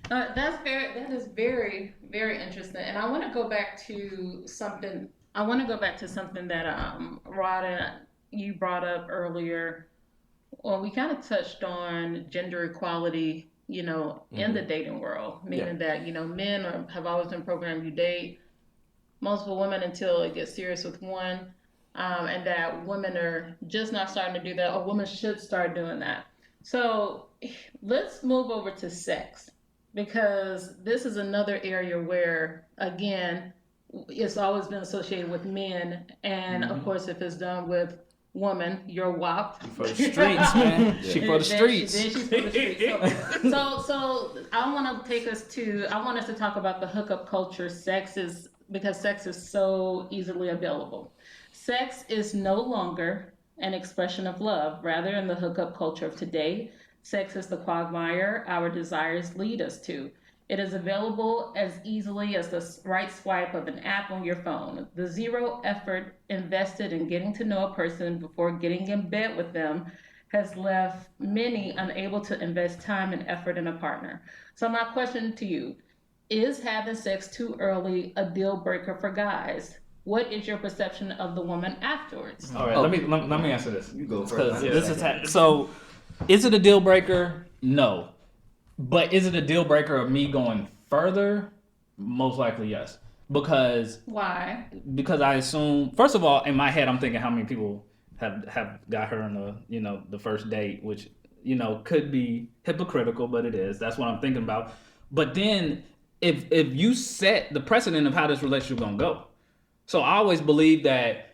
That is very, very interesting. And I want to go back to something. I want to go back to something that Rada, you brought up earlier. Well, we kind of touched on gender equality, in the Mm-hmm. dating world, Yeah. meaning that men have always been programmed to date multiple women until it gets serious with one, and that women are just not starting to do that, or women should start doing that. So let's move over to sex, because this is another area where, again, it's always been associated with men, and of Mm-hmm. course, if it's done with woman, you're whopped. For the streets, man. Yeah. She for the streets. Then she's for the streets. So I want to take us to. I want us to talk about the hookup culture. Because sex is so easily available. Sex is no longer an expression of love. Rather, in the hookup culture of today, sex is the quagmire our desires lead us to. It is available as easily as the right swipe of an app on your phone. The zero effort invested in getting to know a person before getting in bed with them has left many unable to invest time and effort in a partner. So, my question to you, is having sex too early a deal breaker for guys? What is your perception of the woman afterwards? All right, let me answer this. You go Because first. this is so. Is it a deal breaker? No. But is it a deal breaker of me going further? Most likely, yes. Because Why? I assume, first of all, in my head, I'm thinking how many people have got her on the first date, which could be hypocritical, but it is. That's what I'm thinking about. But then, if you set the precedent of how this relationship gonna go, so I always believe that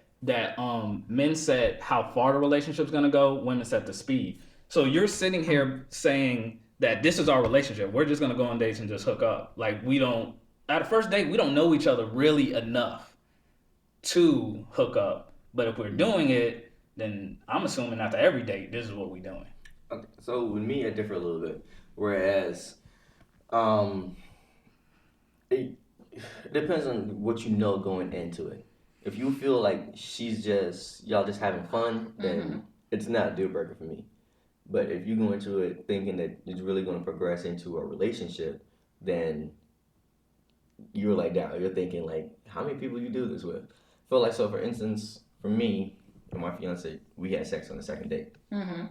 men set how far the relationship's gonna go, women set the speed. So you're sitting here saying that this is our relationship. We're just gonna go on dates and just hook up. Like we don't at a first date, we don't know each other really enough to hook up. But if we're doing it, then I'm assuming after every date, this is what we're doing. Okay, so with me, I differ a little bit. Whereas, um, it depends on what you know going into it. If you feel like y'all just having fun, then it's not a deal breaker for me. But if you go into it thinking that it's really going to progress into a relationship, then you're like down. You're thinking like, how many people you do this with? Feel like, so for instance, for me and my fiance, we had sex on the second date. Mm-hmm.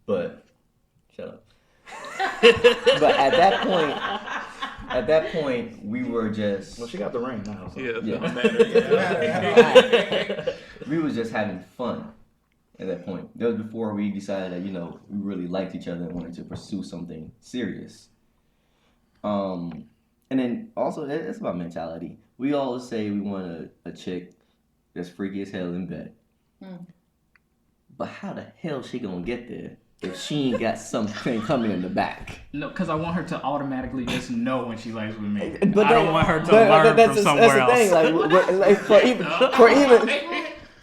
But shut up. But at that point, we were just Well, she got the ring now. So. Yeah, Yeah. it matter. we was just having fun at that point. That was before we decided that we really liked each other and wanted to pursue something serious. And then also it's about mentality. We always say we want a chick that's freaky as hell in bed. Mm. But how the hell she gonna get there if she ain't got something coming in the back? No, because I want her to automatically just know when she lays with me. But I don't want her to but learn that's from somewhere the thing. else. Like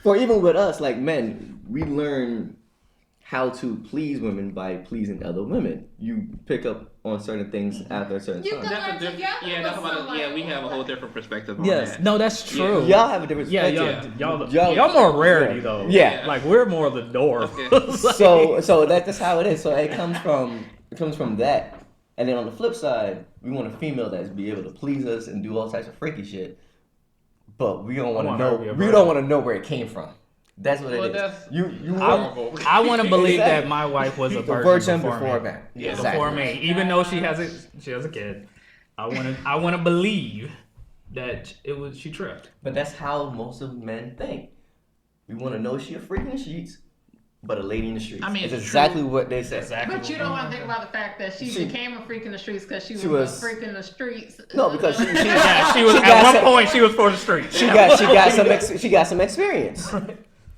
for even with us, like men, we learn how to please women by pleasing other women. You pick up on certain things after a certain You time. can That's a learn different. together Yeah, with that's about. somebody. Yeah, we have a whole different perspective on Yes, that. no, that's true. Y'all have a different Yeah, perspective. y'all more rarity Yeah. though. Yeah. Like we're more of the door. Okay. So that's how it is. So it comes from that. And then on the flip side, we want a female that's be able to please us and do all types of freaky shit. But we don't want to want her know. to be a We virgin. don't want to know where it came from. That's what it Well, is. that's You horrible. I want to believe Exactly. that my wife was a the virgin, before me. man. Yeah, Before me, even though she has a kid. I want to believe that she tripped. But that's how most of men think. We want to know she a freak in the sheets, but a lady in the streets. I mean, it's it's exactly what they say. Exactly. But you don't want to think about the fact that she She- became a freak in the streets because she she was was- a freak in the streets. No, because she Yeah, she was She at got one some- point she was for the streets. she got some experience.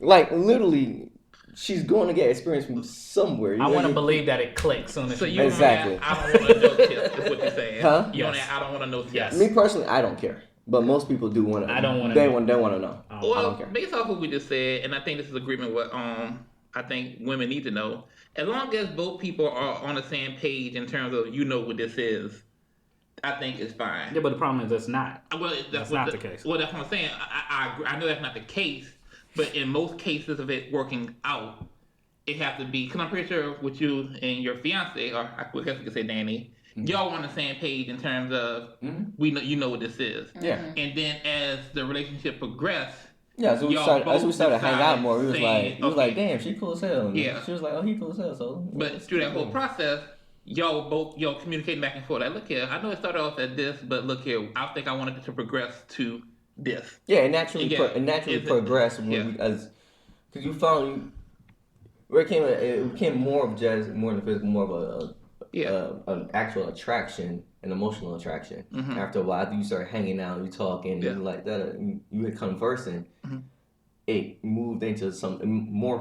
Like literally, she's going to get experience from somewhere. I want to believe that it clicks soon as So she you Exactly. I don't want to know tips. Is what you're saying? Huh? You Yes. I don't want to know tips. Yes. Me personally, I don't care. But most people do want to. I don't wanna They know. want to know. I Well, don't care. based off what we just said, and I think this is agreement with I think women need to know. As long as both people are on the same page in terms of what this is, I think it's fine. Yeah, but the problem is that's not. Well, That's not the case. Well, that's what I'm saying. I agree. I know that's not the case, but in most cases of it working out, it have to be, because I'm pretty sure with you and your fiance, or I guess we could say Danny, y'all on the same page in terms of we know, you know what this is. Yeah. And then as the relationship progressed, Yeah, so as we started to hang out more, we was saying, like, damn, she cool as hell. And Yeah. she was like, oh, he cool as hell. So, but through that whole process, y'all communicating back and forth. Like, look here, I know it started off at this, but look here, I think I wanted it to progress to this. Yeah, it naturally progressed Yeah. because you found where it became more than the physical, more of an actual attraction, an emotional attraction. After a while, after you start hanging out, you talking, and like that, you were conversing. It morphed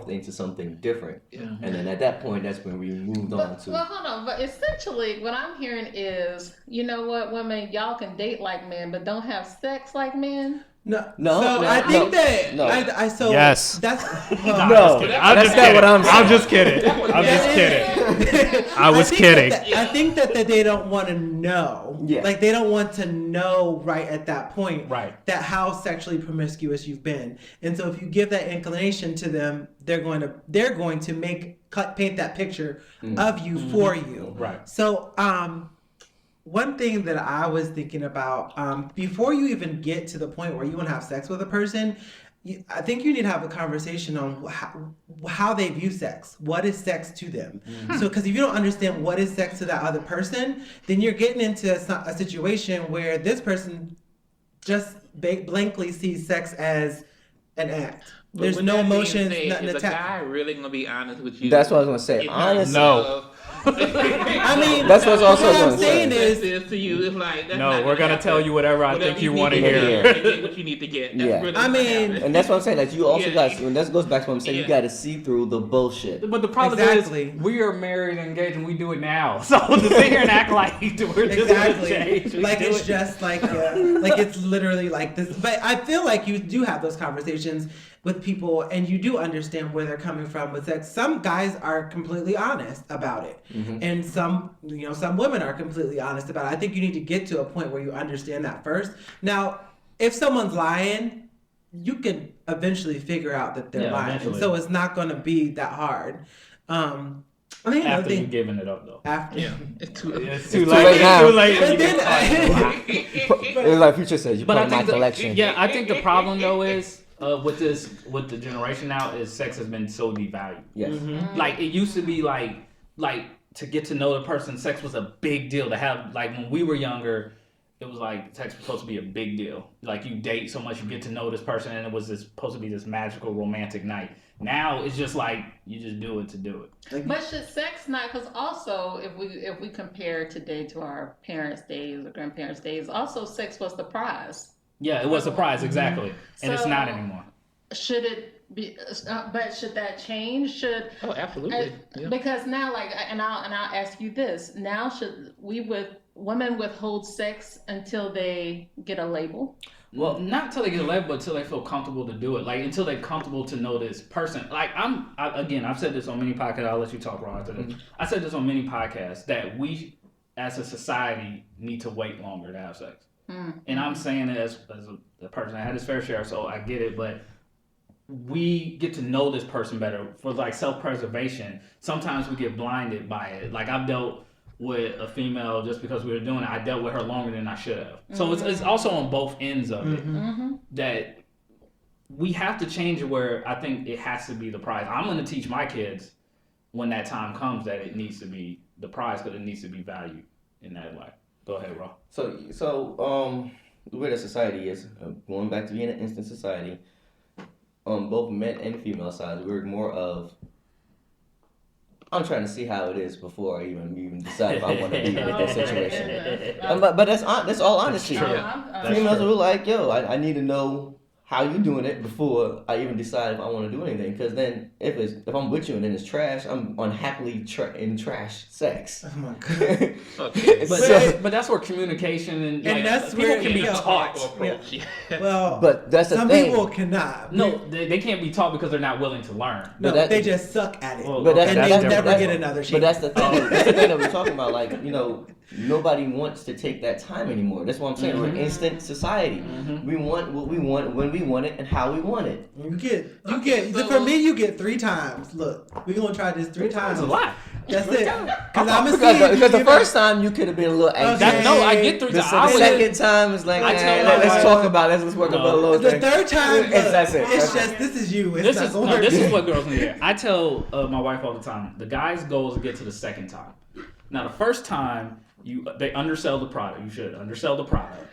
into something different. Yeah. And then at that point, that's when we moved on to. Well, hold on. But essentially, what I'm hearing is, you know what, women, y'all can date like men, but don't have sex like men. No, I think that Yes. That's That's not what I'm saying. I'm just kidding. I was kidding. I think that they don't want to know. Yeah. Like they don't want to know right at that point. Right. That how sexually promiscuous you've been, and so if you give that inclination to them, they're going to paint that picture of you for you. Right. So one thing that I was thinking about, before you even get to the point where you want to have sex with a person, I think you need to have a conversation on how they view sex. What is sex to them? So, because if you don't understand what is sex to that other person, then you're getting into a situation where this person just blankly sees sex as an act. But There's with no that being emotions, said, nothing is a attached. guy really gonna be honest with you? That's what I was gonna say. It's Honestly, No. I mean, That's what I was also what I'm gonna saying say. is, to you, it's like that's No, not we're gonna happen. tell you whatever I think you want to need hear. Get what you need to get. That's Yeah. really I what mean- happens. and that's what I'm saying. Like you also Yeah. got, and that goes back to what I'm saying. Yeah. You got to see through the bullshit. But the problem Exactly. is, we are married and engaged, and we do it now. So to sit here and act like we're just exactly. gonna change, we Like do it's it. just like like it's literally like this. But I feel like you do have those conversations with people, and you do understand where they're coming from with sex. Some guys are completely honest about it, and some women are completely honest about it. I think you need to get to a point where you understand that first. Now, if someone's lying, you can eventually figure out that they're lying, eventually. so it's not going to be that hard. I mean, After you've given it up, though. after. Yeah, it's too. It's too late late. now. It's too late. But when you then, get caught. It was like Future says, you But put I in my think collection. I think the problem though is with the generation now is sex has been so devalued. Yes. Like it used to be like to get to know the person, sex was a big deal to have. Like when we were younger, it was like sex was supposed to be a big deal. Like you date so much, you get to know this person, and it was supposed to be this magical romantic night. Now it's just like you just do it to do it. But should sex not? Because also, if we compare today to our parents' days or grandparents' days, also sex was the prize. Yeah, it was a prize, exactly, and it's So- not anymore. Should it be? But should that change? Should Oh, absolutely. Yeah. because now, like, and I'll ask you this: now, should women withhold sex until they get a label? Well, not until they get a label, but until they feel comfortable to do it. Like until they're comfortable to know this person. Like I've said this on many podcasts. I'll let you talk, Ron, after this. I said this on many podcasts that we, as a society, need to wait longer to have sex. And I'm saying it as a person that had his fair share, so I get it. But we get to know this person better for like self-preservation. Sometimes we get blinded by it. Like I've dealt with a female just because we were doing it. I dealt with her longer than I should have. So it's also on both ends of it that we have to change it where I think it has to be the prize. I'm going to teach my kids when that time comes that it needs to be the prize because it needs to be valued in that way. Go ahead, Ro. So the way that society is, going back to being an instant society, both men and female sides, we're more of, I'm trying to see how it is before I even decide if I want to be in this situation. But that's all honesty. True. Yeah. Females are like, yo, I need to know how you doing it before I even decide if I want to do anything. Because then if I'm with you and then it's trash, I'm unhappily in trash sex. Oh my god. Okay. But that's where communication and like, that's people where can be you know, taught. Approach. Well, But that's the some thing. people cannot. No, they can't be taught because they're not willing to learn. No, But that- they just suck at it. Well, But that's, And that's, they that's, never that's, get another But shit. that's the thing. That's the thing that we're talking about. Like, nobody wants to take that time anymore. That's what I'm saying. We're an instant society. We want what we want when we want it and how we want it. You get. For me, you get 3 times. Look, we're gonna try this 3 times. That's a lot. That's it. Because the first time you could have been a little anxious. No, I get 3 The times. second time is like, let's talk about it. Let's work about a little the thing. third time, That's it. It's just this is you. It's not gonna work. This is what girls need to hear. I tell my wife all the time, the guy's goal is to get to the second time. Now, the first time, they undersell the product. You should undersell the product.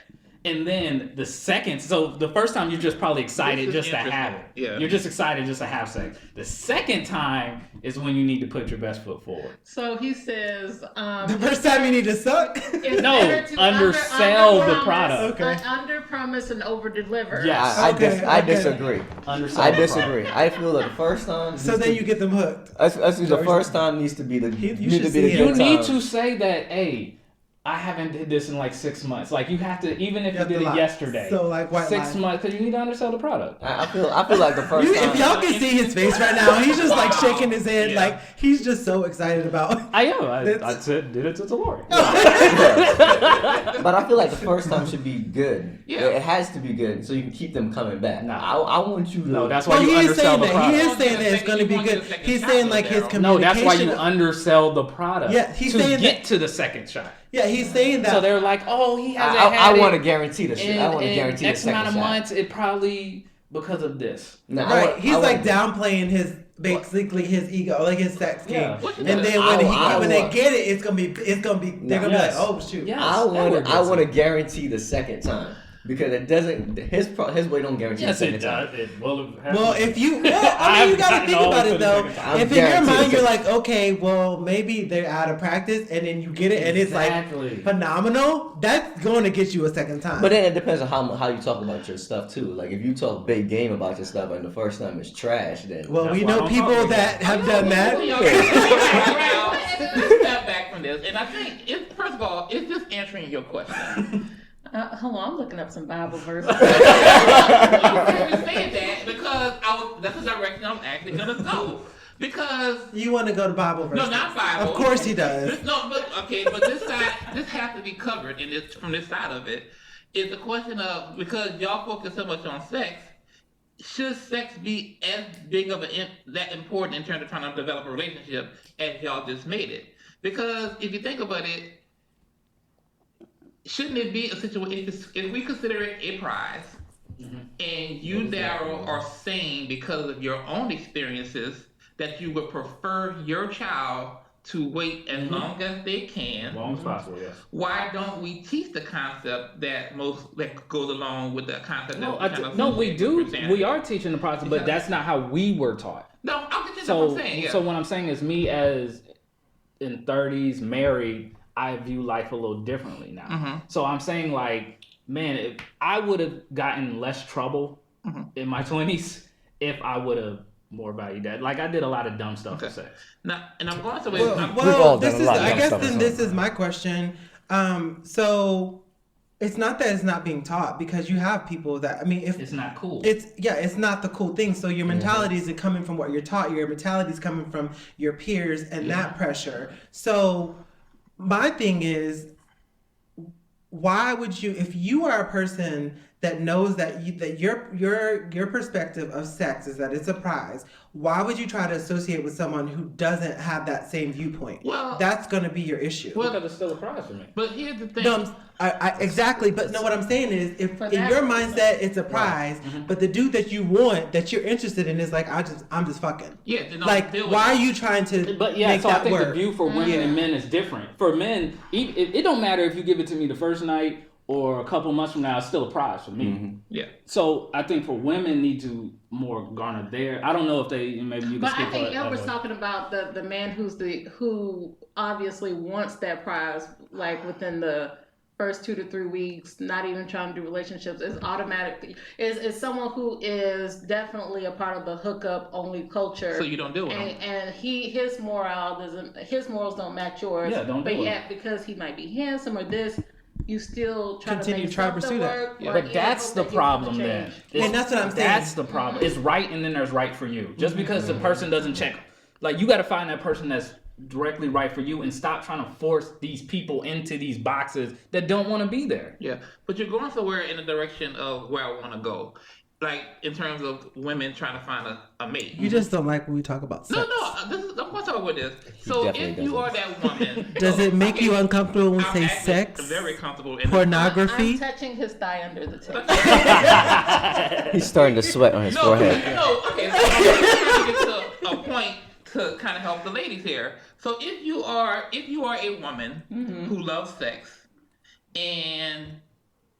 And then the second, so the first time you're just probably excited just to have it. Yeah. You're just excited just to have sex. The second time is when you need to put your best foot forward. So he says, The first time you need to suck. it's No, better to undersell the underpromise- product. Okay. Under promise and over deliver. Yes. I Okay. disagree. Undersell I the disagree. product. I feel that the first time. So then you get them hooked. I think the first time needs to be the. You need should to be see the it. You good need time. to say that, hey, I haven't did this in like 6 months. Like you have to, even if you have did to it lie. yesterday. So, like, white 6 lie. months, because you need to undersell the product. I feel like the first time. If y'all can see his face right now, he's just like shaking his head, Yeah. like he's just so excited about. I am. I That's- did it to Lori. But I feel like the first time should be good. Yeah. It has to be good so you can keep them coming back. No. I want you to. No, that's why Well, you he is undersell saying the that. He product. is saying that it's going to be good. He's saying like his communication. No, that's why you undersell the product. Yeah, he's to saying get that- to the second shot. Yeah, he's saying that. So they're like, oh, he hasn't I had want to it guarantee the shit. I want to in guarantee the X second amount of shot. months. It probably because of this. No, Right, he's like downplaying his basically his ego, like his sex king. Yeah. And then when they get it, it's gonna be they're gonna be like, Yes. oh shoot. Yes. I Edward want to gets guarantee the second time because it doesn't. His way don't guarantee Yes, the it second does. time. Well, if you, I mean, you gotta think about it though. I'm If in your guaranteed mind you're it's- like, okay, well, maybe they're out of practice, and then you get it, and it's Exactly. like phenomenal. That's going to get you a second time. But then it depends on how you talk about your stuff too. Like if you talk big game about your stuff and the first time is trash, then well, That's we why I know don't people talk that have done that. Let's step back from this, and I think first of all, it's just answering your question. Hold on, I'm looking up some Bible verses. I'm saying that because that's the direction I'm actually gonna go. Because You want to go to Bible verse? no, not Bible. Of course he does. No, but okay, but this has to be covered in this from this side of it. Is the question of because y'all focus so much on sex, should sex be as big of that important in terms of trying to develop a relationship as y'all just made it? Because if you think about it, shouldn't it be a situation if we consider it a prize, and you, Daryl, are saying because of your own experiences that you would prefer your child to wait as long as they can. As long as possible, yes. Why don't we teach the concept that goes along with the concept? We do. We are teaching the process, but that's not how we were taught. No, I'm just So, what I'm saying. Yeah. so what I'm saying is, me as in 30s, married, I view life a little differently now. Mhm. So I'm saying, like, man, if I would have gotten less trouble in my 20s if I would have more valued that. Like, I did a lot of dumb stuff for sex. Now, and I'm going to Well, this done a is. lot of I dumb guess stuff then as this well. is my question. So it's not that it's not being taught because you have people that if It's not cool. it's not the cool thing. So your mentality is coming from what you're taught. Your mentality is coming from your peers and that pressure. So my thing is, why would you, if you are a person that knows that your perspective of sex is that it's a prize, why would you try to associate with someone who doesn't have that same viewpoint? Well, that's going to be your issue. Because it's still a prize for me. But here's the thing. No, exactly. But no, what I'm saying is, if For in that your reason. mindset it's a prize, but the dude that you want, that you're interested in, is like, I'm just fucking. Yeah. Then I'll Like, deal with why are that. you trying to But yeah, make so I that think work? the view for women and men is different. For men, it don't matter if you give it to me the first night or a couple months from now, it's still a prize for me. Yeah. So I think for women need to more garner there. I don't know if they maybe you can But speak I think for Elber's talking about the man who obviously wants that prize, like within the first 2 to 3 weeks, not even trying to do relationships, is automatic. Is someone who is definitely a part of the hookup only culture. So you don't deal with him. And his morals don't match yours. Yeah, don't But deal with yet, because he might be handsome or this, you still try Continue to make try to something pursue that. work. Yeah. or But even that's hope the that he's problem gonna then. change. And that's what I'm saying. That's the problem. It's right and then there's right for you. Just because the person doesn't check. Like, you got to find that person that's directly right for you, and stop trying to force these people into these boxes that don't want to be there. Yeah, but you're going somewhere in the direction of where I want to go, like in terms of women trying to find a mate. You just don't like when we talk about sex. I'm going to talk about this. So definitely if you doesn't. are that woman, Does it make you uncomfortable when we I'm say actually sex? Very comfortable in Pornography? I'm touching his thigh under the table. He's starting to sweat on his forehead. Okay. So I'm trying to get to a point to kind of help the ladies here. So if you are a woman who loves sex, and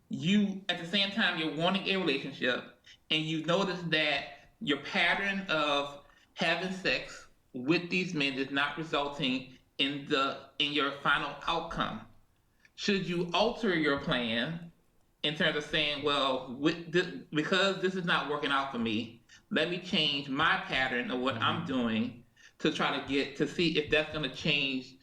you at the same time you're wanting a relationship, and you notice that your pattern of having sex with these men is not resulting in your final outcome, should you alter your plan in terms of saying, well, because this is not working out for me, let me change my pattern of what I'm doing to try to see if that's going to change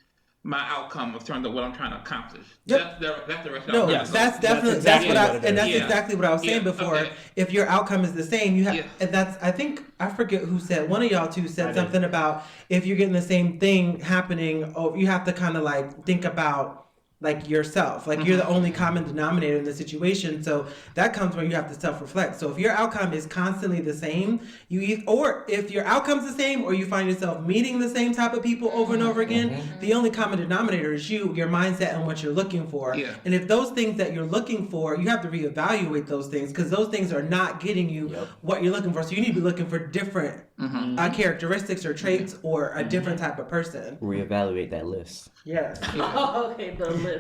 my outcome in terms of what I'm trying to accomplish. Yep. That's the rest No, of Yes. that's definitely exactly that's what what it and is. that's Yeah. exactly what I was saying Yeah, before. okay. If your outcome is the same, you have, Yeah. and that's I think I forget who said, one of y'all two I said did. something about if you're getting the same thing happening, or you have to kind of like think about like yourself, like you're the only common denominator in the situation. So that comes where you have to self-reflect. So if your outcome is constantly the same, or if your outcome's the same, or you find yourself meeting the same type of people over and over again, the only common denominator is your mindset and what you're looking for. Yeah. And if those things that you're looking for, you have to reevaluate those things, because those things are not getting you what you're looking for. So you need to be looking for different characteristics or traits, or a different type of person. Reevaluate that list. Yes. Oh, okay, the list.